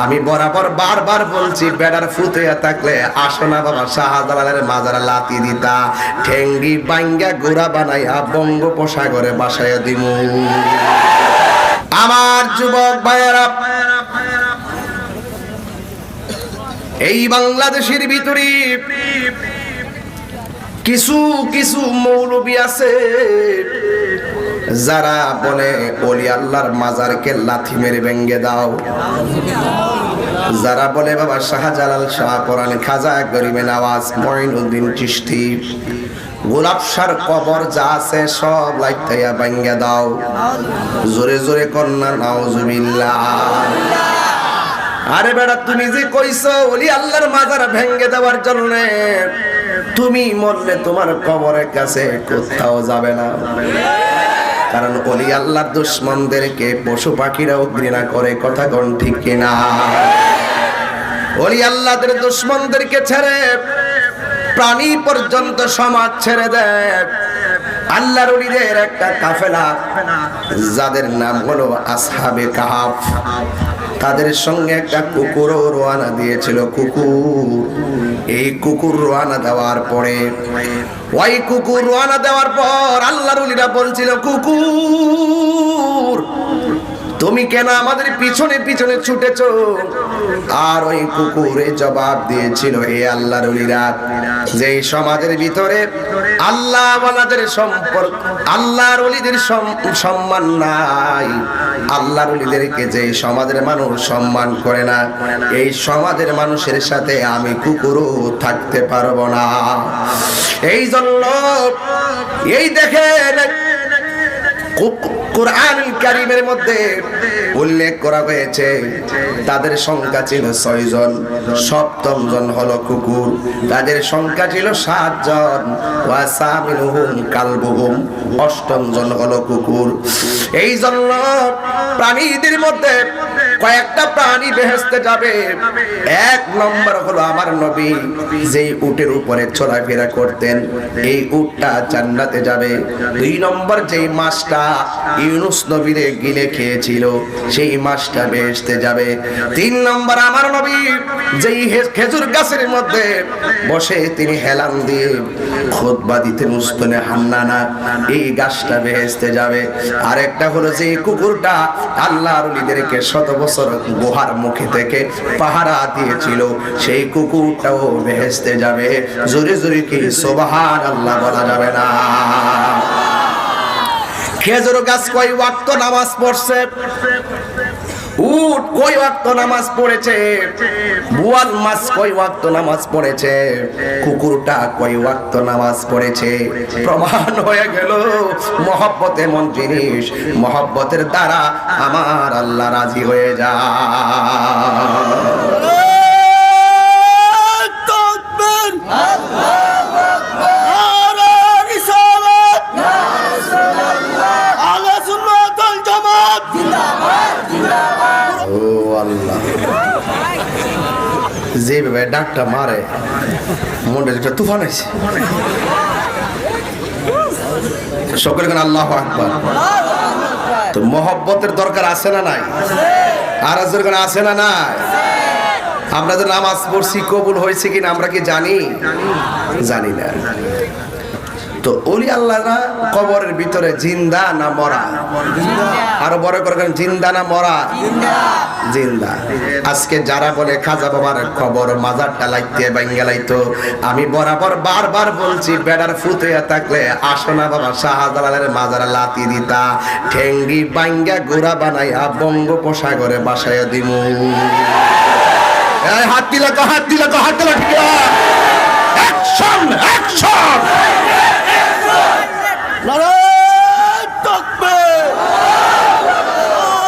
আমি বরাবর বারবার বলছি বেড়ার ফুতে থাকলে আসো না বাবা শাহজালালের মাজার লাতি দিতা ঠেঙ্গি বাইঙ্গা গোড়া বানাইয়া বঙ্গোপসাগরে বাসায় দিমু। আমার যুবক ভাইয়েরা, এই বাংলাদেশের ভিতরে কিছু কিছু মৌলবী আছে যারা বলে ওলি আল্লাহর মাজারকে লাথি মেরে ভেঙ্গে দাও, যারা বলে বাবা শাহজালাল, শাহ পরাণ, খাজা গরিবে নওয়াজ, মঈনুদ্দিন চিশতি, গোলাপ শাহর কবর যা আছে সব লাইতাইয়া ভেঙ্গে দাও। জোরে জোরে কন্যা নাউজুবিল্লাহ। আরে বেটা, তুমি যে কইছো ওলি আল্লাহর মাজার ভেঙ্গে দেওয়ার জন্য, তুমি মরলে তোমার কবরের কাছে কোথাও যাবে না। কারণ ওলি আল্লাহর দুশমনদেরকে পশু পাখিরাও ঘৃণা করে, কথা কোন ঠিক কিনা? ওলি আল্লাহদের দুশমনদেরকে ছেড়ে প্রাণী পর্যন্ত সমাজ ছেড়ে দেয়। আল্লাহর ওলিদের একটা কাফেলা যাদের নাম হলো আসহাবে কাহাফ, তাদের সঙ্গে একটা কুকুরও রওনা দিয়েছিল। কুকুর, এই কুকুর রওনা দেওয়ার পরে, ওই কুকুর রওনা দেওয়ার পর আল্লাহর ওলিরা বলছিল, কুকুর তুমি কেন আমাদের পিছনে পিছনে ছুটেছো? আর ওই কুকুরে জবাব দিয়েছিল, হে আল্লাহর ওলিরা, যে সমাজের ভিতরে আল্লাহ ওয়ালাদের সম্পর্ক, আল্লাহর ওলিদের সম্মান নাই, আল্লাহর ওলিদেরকে যে সমাজের মানুষ সম্মান করে না, এই সমাজের মানুষের সাথে আমি কুকুরও থাকতে পারবো না। এই জন্য এই দেখেন কুরআনুল কারীমের মধ্যে উল্লেখ করা হয়েছে তাদের সংখ্যা ছিল 6 জন, 7ম জন হলো কুকুর, তাদের সংখ্যা ছিল 7 জন, ওয়া সামিনুহুম কালবুহুম, 8ম জন হলো কুকুর। এই জন্য প্রাণীদের মধ্যে কয়েকটা প্রাণী বেহেশতে যাবে। 1 নম্বর হলো আমার নবী যেই উটের উপরে চলাফেরা করতেন, এই উটটা জান্নাতে যাবে। 2 নম্বর যেই মাছটা ইউনুস নবীরে গিলে খেয়েছিল, সেই মাছটা বেহেশতে যাবে। 3 নম্বর আমার নবী যেই খেজুর গাছের মধ্যে বসে তিনি হেলান দিয়ে খুতবা দিতেন, উস্তানে হান্নানা, এই গাছটা বেহেশতে যাবে। আরেকটা হলো যে কুকুরটা আল্লাহর ওলিদেরকে 100 বছর গুহার মুখে থেকে পাহারা দিয়েছিল, সেই কুকুরটাও বেহেশতে যাবে। জোরে জোরে কি সুবহানাল্লাহ বলা যাবে না? খেজুর গাছ কয় ওয়াক্ত নামাজ পড়ছে? উট কয় ওয়াক্ত নামাজ পড়েছে? বোয়াল মাছ কয় ওয়াক্ত নামাজ পড়েছে? কুকুরটা কয় ওয়াক্ত নামাজ পড়েছে? প্রমাণ হয়ে গেল মহব্বত এমন জিনিস, মহব্বতের দ্বারা আমার আল্লাহ রাজি হয়ে যায়। যেভাবে ডাকটা মারে মনে একটা তুফান আছে। সকলে কেন আল্লাহু আকবার। তো মহব্বতের দরকার আছে না নাই? আর দরকার আছে না নাই? আমরা যে নামাজ পড়ছি কবুল হয়েছে কিনা আমরা কি জানি? জানি না। তো ওলি আল্লাহরা কবরের ভিতরে জিন্দা না মরা? আরো বড় করে জিন্দা না মরা? জিন্দা। আজকে যারা বলে খাজা বাবার কবর মাজারটা লাইতে বাঙ্গালাইতো, আমি বরাবর বারবার বলছি বেড়ার ফুতে থাকলে আসো না বাবা শাহজালালের মাজার লাতি দিতা ঠেঙ্গি বাঙ্গা গোড়া বানাইয়া বঙ্গোপসাগরে বাসায় দিমু। হাত দিলা, হাত দিলা, হাত দিলা, ঠিক আছে?